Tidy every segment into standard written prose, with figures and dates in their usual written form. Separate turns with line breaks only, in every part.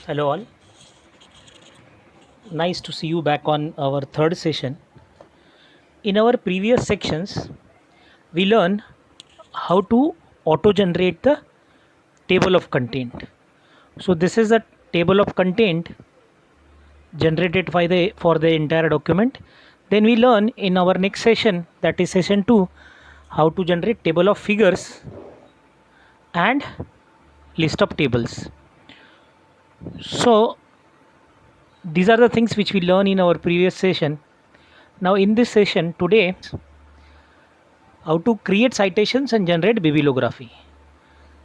Hello, all. Nice to see you back on our third session. In our previous sections, we learn how to auto generate the table of content. So, this is a table of content generated by the for the entire document. Then we learn in our next session, that is session 2, how to generate table of figures and list of tables. So, these are the things which we learn in our previous session. Now, in this session today, how to create citations and generate bibliography.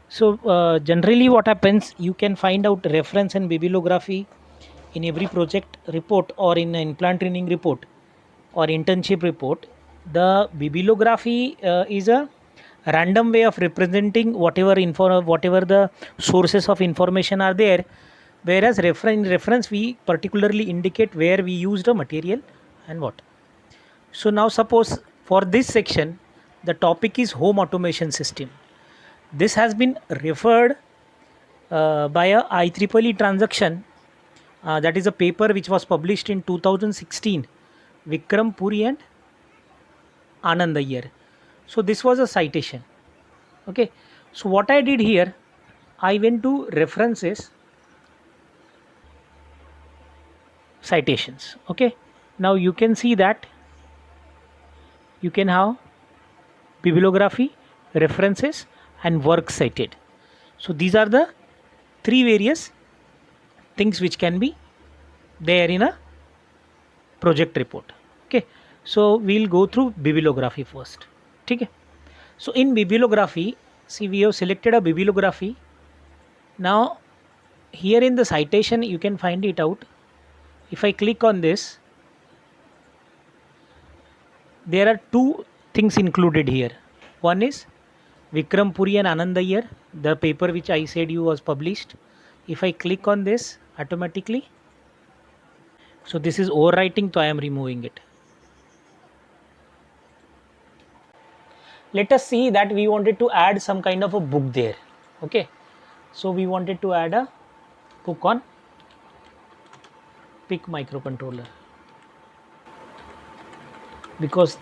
So generally what happens, you can find out reference and bibliography in every project report or in an in-plant training report or internship report. The bibliography is a random way of representing whatever the sources of information are there, whereas reference we particularly indicate where we used a material and what. So now suppose for this section the topic is home automation system. This has been referred by a IEEE transaction, that is a paper which was published in 2016, Vikram Puri and Anand Iyer. So this was a citation. Okay. So what I did here, I went to references, citations. Okay. Now you can see that you can have bibliography, references and work cited. So these are the three various things which can be there in a project report. Okay, so we'll go through bibliography first. Okay, so in bibliography, see, we have selected a bibliography. Now here in the citation you can find it out. If I click on this, there are two things included here. One is Vikram Puri and Anand Iyer, the paper which I said you was published. If I click on this, automatically, so this is overwriting, so I am removing it. Let us see that we wanted to add some kind of a book there. Okay, so we wanted to add a book on PIC microcontroller, because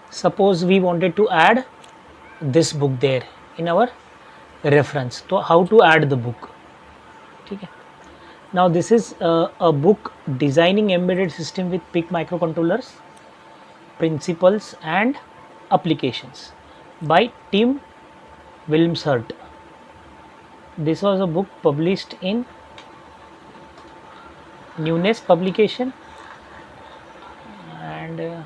suppose we wanted to add this book there in our reference. So how to add the book? Okay. Now this is a book, Designing Embedded System with PIC Microcontrollers, Principles and Applications, by Tim Wilmshurt. This was a book published in Nunes publication, and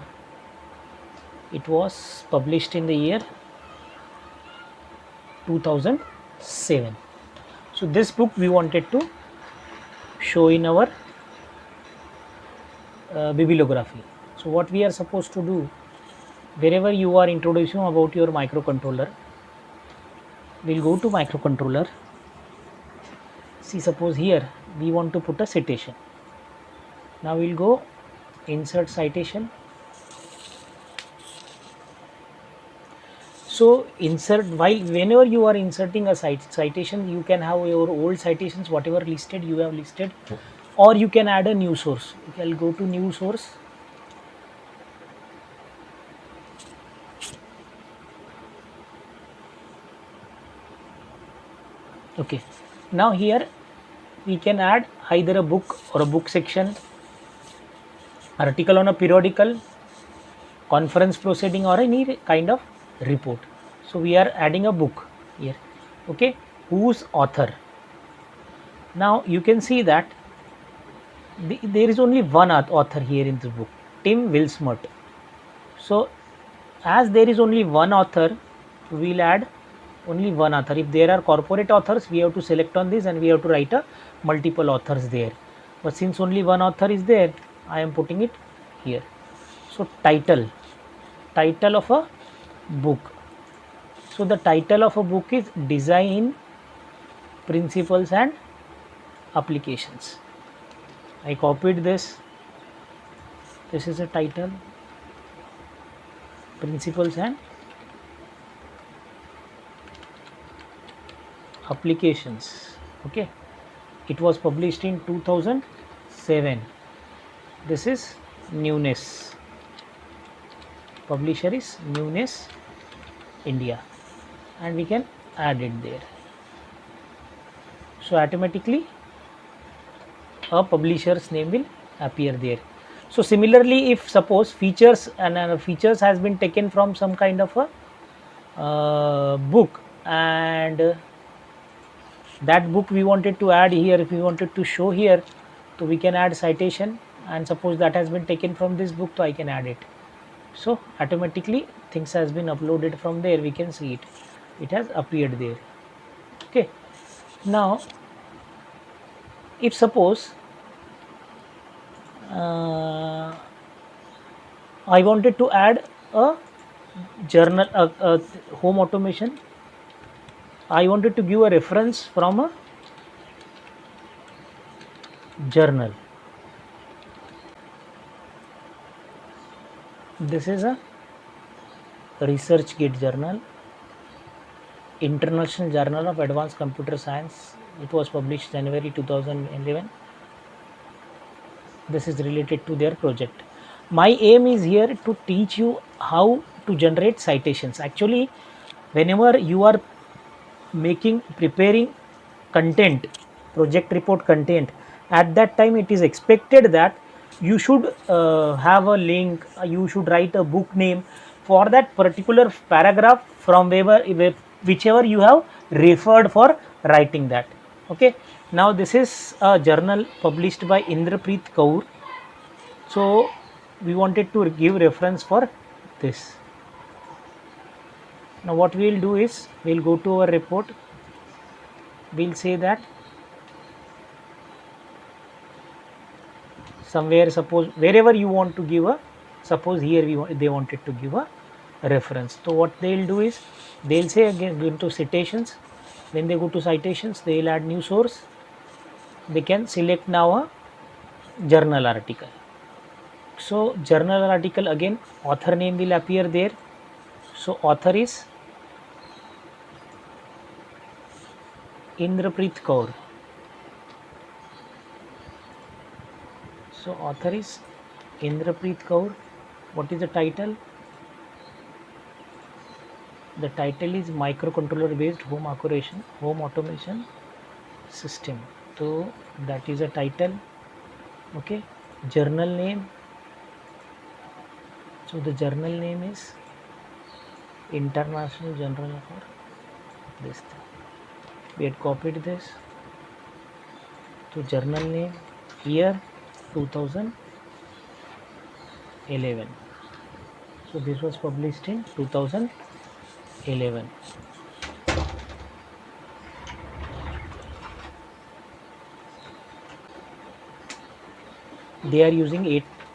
it was published in the year 2007. So this book we wanted to show in our bibliography. So what we are supposed to do, wherever you are introducing about your microcontroller, we'll go to microcontroller. See, suppose here we want to put a citation. Now we'll go insert citation. So insert, whenever you are inserting a citation, you can have your old citations, whatever listed you have listed, or you can add a new source. I'll go to new source. Okay, now here we can add either a book or a book section, article on a periodical, conference proceeding, or any kind of report. So we are adding a book here. Okay, whose author? Now you can see that there is only one author here in this book, Tim Wilmshurt. So as there is only one author, we will add only one author. If there are corporate authors, we have to select on this and we have to write a multiple authors there. But since only one author is there, I am putting it here. So title title of a book. So the title of a book is Design Principles and Applications. I copied this. This is a title, Principles and Applications. Okay, it was published in 2007. This is Newness. Publisher is Newness India, and we can add it there. So automatically a publisher's name will appear there. So similarly, if suppose features and features has been taken from some kind of a book, and that book we wanted to add here, if we wanted to show here, so we can add citation, and suppose that has been taken from this book, so I can add it. So automatically things has been uploaded from there, we can see it, it has appeared there. Okay, now if suppose I wanted to add a journal, a home automation, I wanted to give a reference from a journal. This is a ResearchGate journal, International Journal of Advanced Computer Science. It was published January 2011. This is related to their project. My aim is here to teach you how to generate citations. Actually, whenever you are preparing content, project report content, at that time it is expected that you should have a link, you should write a book name for that particular paragraph from whichever you have referred for writing that. Okay, now this is a journal published by Indrapreet Kaur, so we wanted to give reference for this. Now what we will do is, we will go to our report, we will say that somewhere, suppose wherever you want to give a, suppose here they wanted to give a reference. So what they will do is, they will say again, go to citations. When they go to citations, they will add new source. They can select now a journal article. So journal article, again author name will appear there. So author is Indrapreet Kaur. So author is Indrapreet Kaur. What is the title? The title is Microcontroller Based Home Automation System. So that is a title. Okay, journal name. So the journal name is International Journal for this thing. We had copied this. So journal name, year 2011. So this was published in 2011. They are using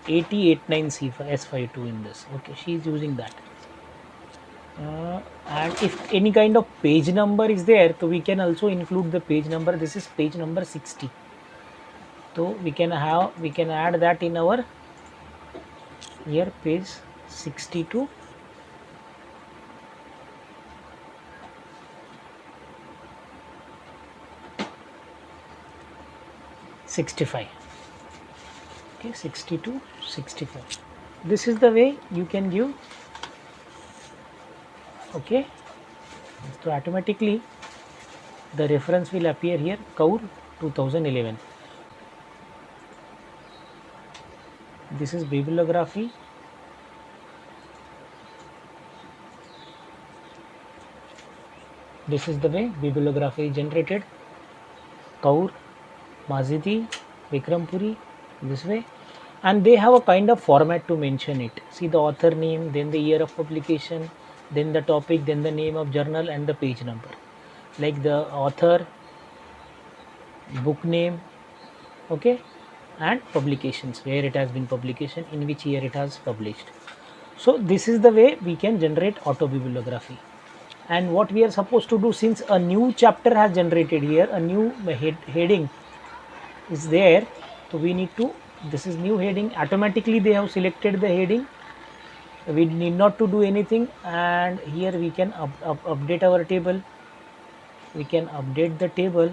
8089C S52 in this. Okay, she is using that. And if any kind of page number is there, so we can also include the page number. This is page number 60. So we can add that in our here, page 62. Okay, 62, 65. This is the way you can give. Okay, so automatically the reference will appear here, Kaur 2011. This is bibliography. This is the way bibliography is generated. Kaur, Mazidi, Vikrampuri, this way. And they have a kind of format to mention it. See the author name, then the year of publication, then the topic, then the name of journal and the page number. Like the author, book name, okay, and publications, where it has been publication, in which year it has published. So this is the way we can generate auto bibliography. And what we are supposed to do, since a new chapter has generated here, a new heading is there, so we need to, this is new heading, automatically they have selected the heading, we need not to do anything. And here we can update our table, we can update the table.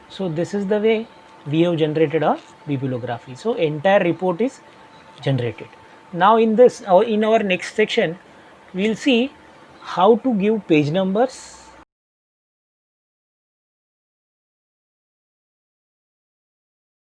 So this is the way we have generated our bibliography. So entire report is generated. Now in our next section, we will see how to give page numbers,